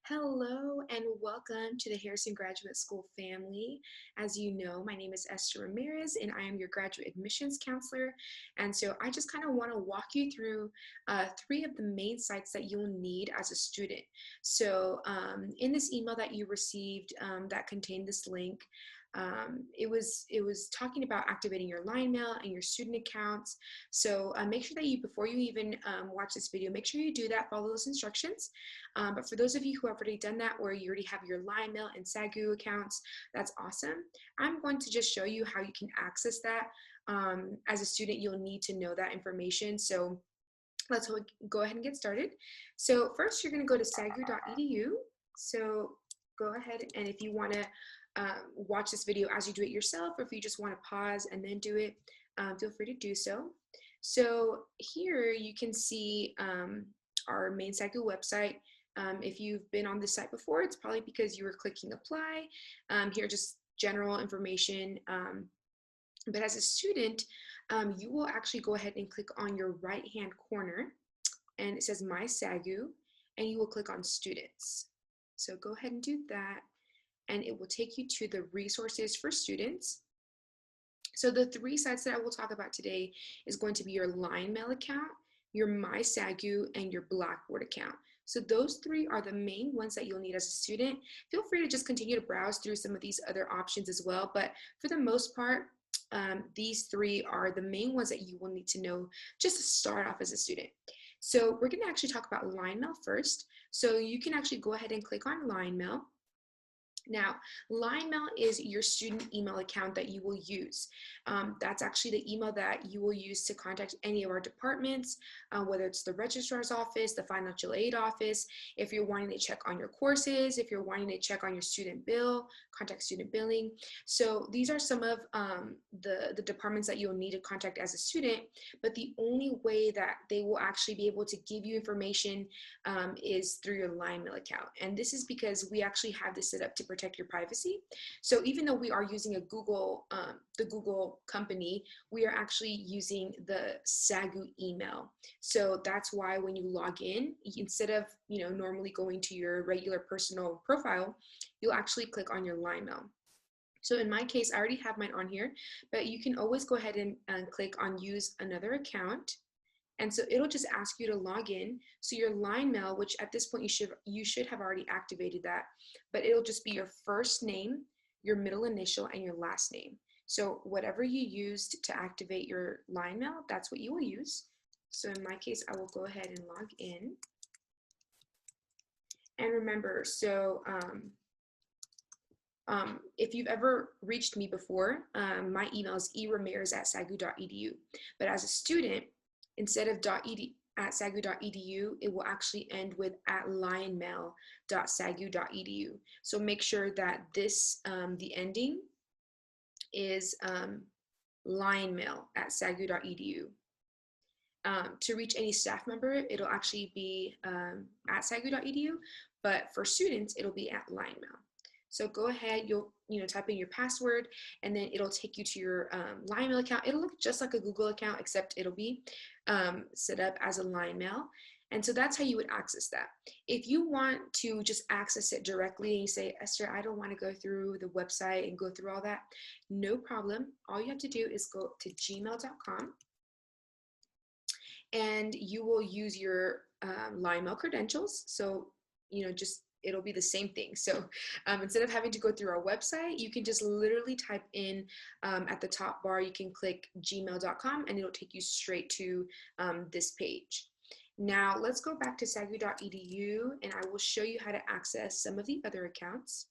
Hello and welcome to the Harrison Graduate School family. As you know, my name is Esther Ramirez and I am your graduate admissions counselor. And so I just kind of want to walk you through three of the main sites that you'll need as a student. So in this email that you received that contained this link, it was talking about activating your Lionmail and your student accounts. So make sure that before you even watch this video, make sure you do that, follow those instructions. But for those of you who have already done that, where you already have your Lionmail and MYSagu accounts, that's awesome. I'm going to just show you how you can access that. As a student, you'll need to know that information. So let's go ahead and get started. So first, you're going to go to sagu.edu. So go ahead, and if you want to watch this video as you do it yourself, or if you just want to pause and then do it, feel free to do so. So here you can see our MYSagu website. If you've been on this site before, it's probably because you were clicking apply. Here, just general information. But as a student, you will actually go ahead and click on your right-hand corner, and it says MYSagu, and you will click on students. So go ahead and do that, and it will take you to the resources for students. So the three sites that I will talk about today is going to be your Lionmail account, your MYSagu, and your Blackboard account. So those three are the main ones that you'll need as a student. Feel free to just continue to browse through some of these other options as well, but for the most part, these three are the main ones that you will need to know just to start off as a student. So we're gonna actually talk about Lionmail first. So you can actually go ahead and click on Lionmail. Now, Lionmail is your student email account that you will use. That's actually the email that you will use to contact any of our departments, whether it's the registrar's office, the financial aid office, if you're wanting to check on your courses, if you're wanting to check on your student bill, contact student billing. So these are some of the departments that you'll need to contact as a student, but the only way that they will actually be able to give you information is through your Lionmail account. And this is because we actually have this set up to protect your privacy. So even though we are using a Google, the Google company, we are actually using the MYSagu email. So that's why when you log in, instead of normally going to your regular personal profile, you'll actually click on your Lionmail. So in my case, I already have mine on here, but you can always go ahead and click on use another account. And so it'll just ask you to log in. So your Lionmail, which at this point you should have already activated that, but it'll just be your first name, your middle initial, and your last name. So whatever you used to activate your Lionmail, that's what you will use. So in my case, I will go ahead and log in. And remember, so if you've ever reached me before, my email is eramirez@sagu.edu. But as a student, instead of .sagu.edu, it will actually end with @lionmail.sagu.edu. So make sure that this, the ending is lionmail@sagu.edu. To reach any staff member, it'll actually be @sagu.edu, but for students, it'll be @lionmail. So go ahead, you'll type in your password, and then it'll take you to your Lionmail account. It'll look just like a Google account, except it'll be set up as a Lionmail. And so that's how you would access that. If you want to just access it directly and you say, Esther, I don't want to go through the website and go through all that, no problem. All you have to do is go to gmail.com, and you will use your Lionmail credentials. So, it'll be the same thing. So instead of having to go through our website, you can just literally type in at the top bar, you can click gmail.com and it'll take you straight to this page. Now let's go back to sagu.edu and I will show you how to access some of the other accounts.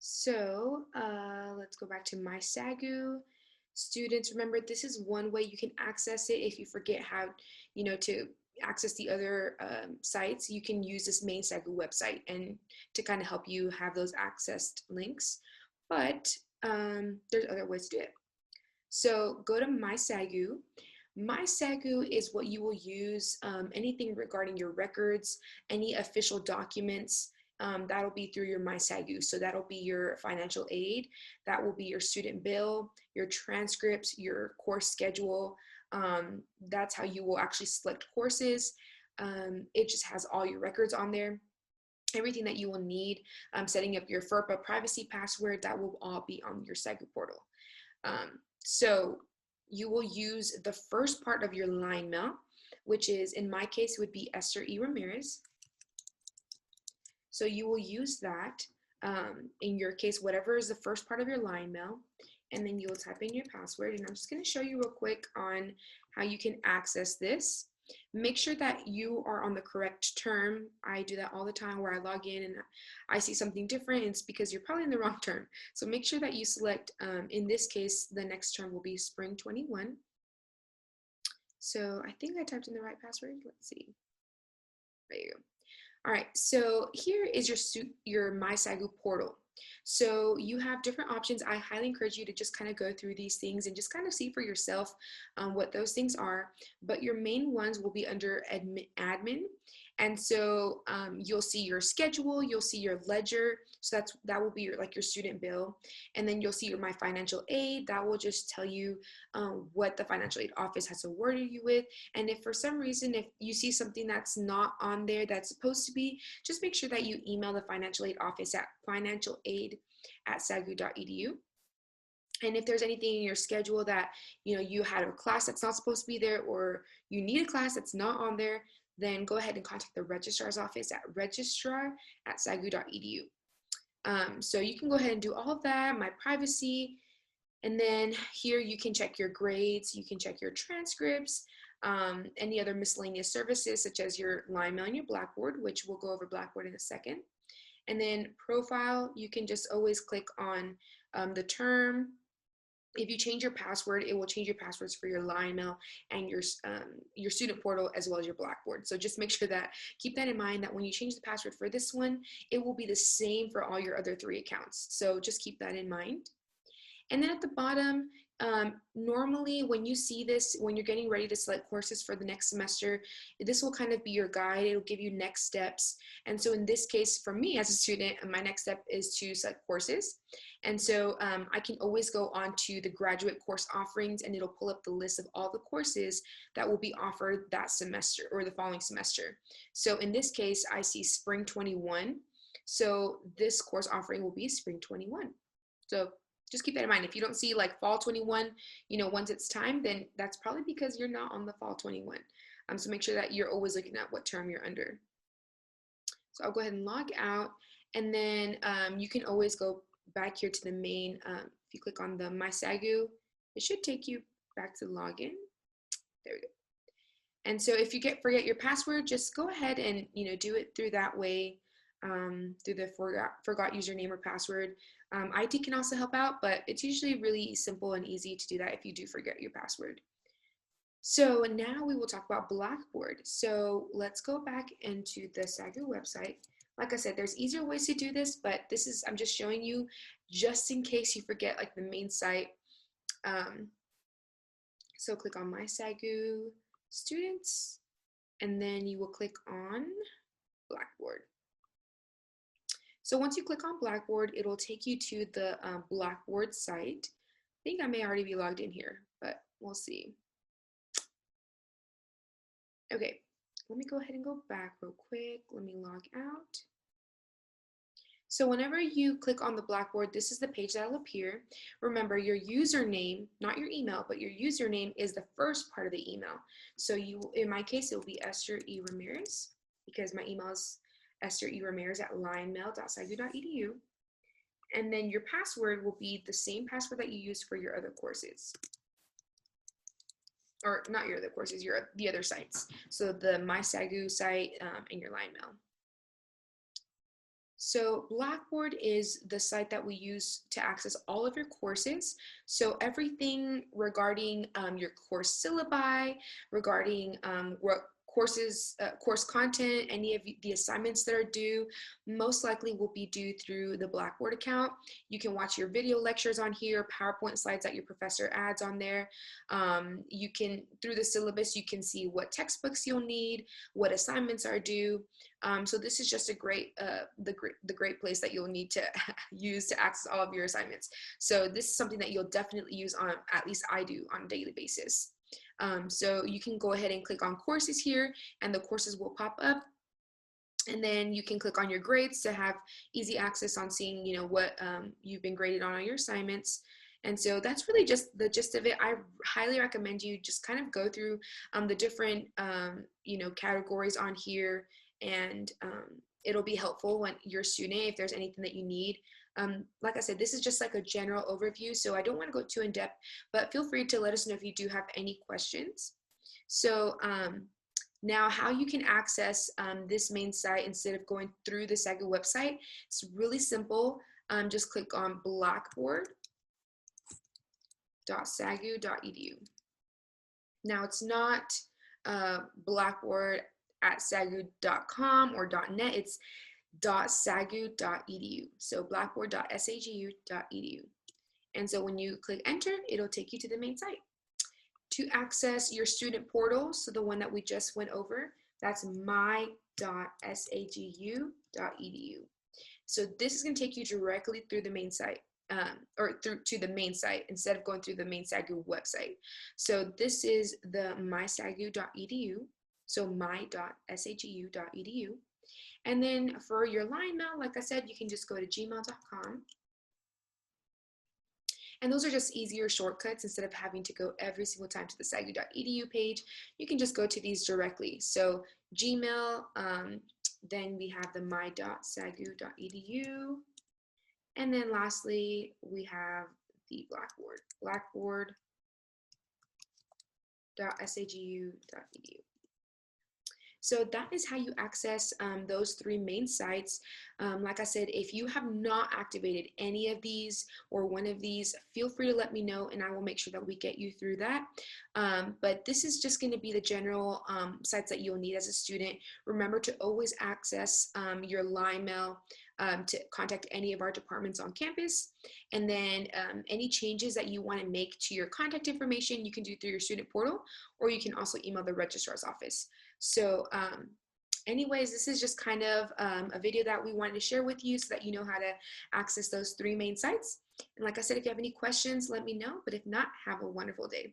So let's go back to MYSagu. Students, remember, this is one way you can access it. If you forget how, to access the other sites, you can use this MYSagu website and to kind of help you have those accessed links. But there's other ways to do it. So go to MYSagu. MYSagu is what you will use anything regarding your records, any official documents. That'll be through your MYSagu. So that'll be your financial aid, that will be your student bill, your transcripts, your course schedule. That's how you will actually select courses. It just has all your records on there, everything that you will need, setting up your FERPA privacy password, that will all be on your MYSagu portal. So you will use the first part of your Lionmail, which is, in my case, would be Esther E. Ramirez. So you will use that, in your case, whatever is the first part of your Lionmail, and then you'll type in your password. And I'm just going to show you real quick on how you can access this. Make sure that you are on the correct term. I do that all the time where I log in and I see something different. It's because you're probably in the wrong term. So make sure that you select, in this case, the next term will be spring 21. So I think I typed in the right password. Let's see. There you go. All right, so here is your MYSagu portal. So you have different options. I highly encourage you to just kind of go through these things and just kind of see for yourself what those things are. But your main ones will be under admin. And so you'll see your schedule, you'll see your ledger. So that will be your student bill. And then you'll see your My Financial Aid. That will just tell you what the financial aid office has awarded you with. And if for some reason, if you see something that's not on there that's supposed to be, just make sure that you email the financial aid office at financialaid@sagu.edu. And if there's anything in your schedule that you had a class that's not supposed to be there, or you need a class that's not on there, then go ahead and contact the registrar's office at registrar@sagu.edu. So you can go ahead and do all of that, my privacy, and then here you can check your grades, you can check your transcripts, any other miscellaneous services such as your Lionmail and your Blackboard, which we'll go over Blackboard in a second. And then profile, you can just always click on the term. If you change your password, it will change your passwords for your Lionmail and your student portal as well as your Blackboard. So just make sure that, keep that in mind, that when you change the password for this one, it will be the same for all your other 3 accounts. So just keep that in mind. And then at the bottom, normally when you see this, when you're getting ready to select courses for the next semester, this will kind of be your guide. It'll give you next steps. And so in this case, for me as a student, my next step is to select courses. And so I can always go on to the graduate course offerings, and it'll pull up the list of all the courses that will be offered that semester or the following semester. So in this case, I see spring 21. So this course offering will be spring 21. So just keep that in mind. If you don't see like fall 21, once it's time, then that's probably because you're not on the fall 21. So make sure that you're always looking at what term you're under. So I'll go ahead and log out, and then you can always go back here to the main. If you click on the MYSagu, it should take you back to login. There we go. And so if you forget your password, just go ahead and do it through that way, through the forgot username or password. IT can also help out, but it's usually really simple and easy to do that if you do forget your password. So now we will talk about Blackboard. So let's go back into the MYSagu website. Like I said, there's easier ways to do this, but I'm just showing you just in case you forget like the main site. So click on MYSagu students, and then you will click on Blackboard. So once you click on Blackboard, it'll take you to the Blackboard site. I think I may already be logged in here, but we'll see. Okay, let me go ahead and go back real quick. Let me log out. So whenever you click on the Blackboard, this is the page that will appear. Remember, your username, not your email, but your username is the first part of the email. So in my case, it will be Esther E. Ramirez, because my email is esther.e.ramirez@lionmail.sagu.edu. And then your password will be the same password that you use for your other courses. Or not your other courses, the other sites. So the MYSagu site and your Lionmail. So Blackboard is the site that we use to access all of your courses. So everything regarding your course syllabi, regarding what course content, any of the assignments that are due, most likely will be due through the Blackboard account. You can watch your video lectures on here, PowerPoint slides that your professor adds on there. Through the syllabus, you can see what textbooks you'll need, what assignments are due. So this is just the great place that you'll need to use to access all of your assignments. So this is something that you'll definitely use on, at least I do, on a daily basis. So you can go ahead and click on courses here, and the courses will pop up. And then you can click on your grades to have easy access on seeing, what you've been graded on your assignments. And so that's really just the gist of it. I highly recommend you just kind of go through the different, categories on here, and it'll be helpful when you're a student if there's anything that you need. Like I said, this is just like a general overview, so I don't want to go too in depth, but feel free to let us know if you do have any questions. So now how you can access this main site instead of going through the MYSagu website, it's really simple. Just click on blackboard.sagu.edu. Now it's not blackboard@sagu.com or .net, it's .sagu.edu. So blackboard.sagu.edu. And so when you click enter, it'll take you to the main site. To access your student portal, so the one that we just went over, that's my.sagu.edu. So this is going to take you directly through the main site, or through to the main site instead of going through the MYSagu website. So this is the MYSagu.edu, so my.sagu.edu. And then for your Lionmail, like I said, you can just go to gmail.com. And those are just easier shortcuts. Instead of having to go every single time to the MYSagu.edu page, you can just go to these directly. So Gmail, then we have the my.sagu.edu. And then lastly, we have the Blackboard, blackboard.sagu.edu. So that is how you access those three main sites. Like I said, if you have not activated any of these or one of these, feel free to let me know and I will make sure that we get you through that. But this is just going to be the general sites that you'll need as a student. Remember to always access your Lionmail to contact any of our departments on campus. And then any changes that you want to make to your contact information, you can do through your student portal, or you can also email the registrar's office. So anyways, this is just kind of a video that we wanted to share with you so that you know how to access those three main sites. And like I said, if you have any questions, let me know. But if not, have a wonderful day.